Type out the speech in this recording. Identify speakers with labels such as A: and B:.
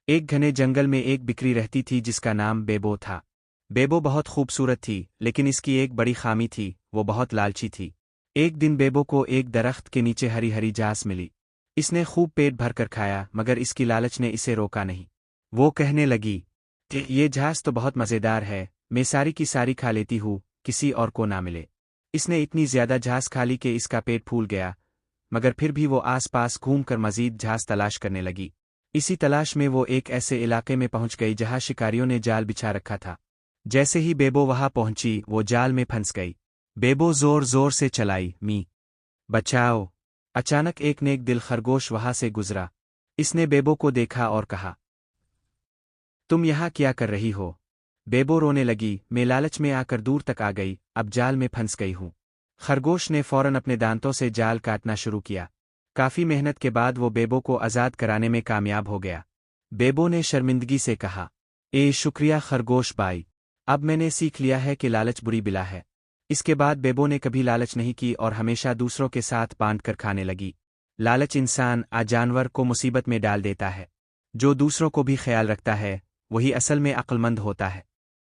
A: ایک گھنے جنگل میں ایک بکری رہتی تھی جس کا نام بیبو تھا۔ بیبو بہت خوبصورت تھی، لیکن اس کی ایک بڑی خامی تھی، وہ بہت لالچی تھی۔ ایک دن بیبو کو ایک درخت کے نیچے ہری ہری گھاس ملی۔ اس نے خوب پیٹ بھر کر کھایا، مگر اس کی لالچ نے اسے روکا نہیں۔ وہ کہنے لگی کہ یہ گھاس تو بہت مزیدار ہے، میں ساری کی ساری کھا لیتی ہوں، کسی اور کو نہ ملے۔ اس نے اتنی زیادہ گھاس کھا لی کہ اس کا پیٹ پھول گیا، مگر پھر بھی وہ آس پاس گھوم کر مزید گھاس تلاش کرنے لگی۔ اسی تلاش میں وہ ایک ایسے علاقے میں پہنچ گئی جہاں شکاریوں نے جال بچھا رکھا تھا۔ جیسے ہی بیبو وہاں پہنچی وہ جال میں پھنس گئی۔ بیبو زور زور سے چلائی، می بچاؤ! اچانک ایک نیک دل خرگوش وہاں سے گزرا۔ اس نے بیبو کو دیکھا اور کہا، تم یہاں کیا کر رہی ہو؟ بیبو رونے لگی، میں لالچ میں آ کر دور تک آ گئی، اب جال میں پھنس گئی ہوں۔ خرگوش نے فوراً اپنے دانتوں سے جال کاٹنا شروع کیا۔ کافی محنت کے بعد وہ بیبو کو آزاد کرانے میں کامیاب ہو گیا۔ بیبو نے شرمندگی سے کہا، شکریہ خرگوش بھائی، اب میں نے سیکھ لیا ہے کہ لالچ بری بلا ہے۔ اس کے بعد بیبو نے کبھی لالچ نہیں کی اور ہمیشہ دوسروں کے ساتھ بانٹ کر کھانے لگی۔ لالچ انسان جانور کو مصیبت میں ڈال دیتا ہے۔ جو دوسروں کو بھی خیال رکھتا ہے، وہی اصل میں عقل مند ہوتا ہے۔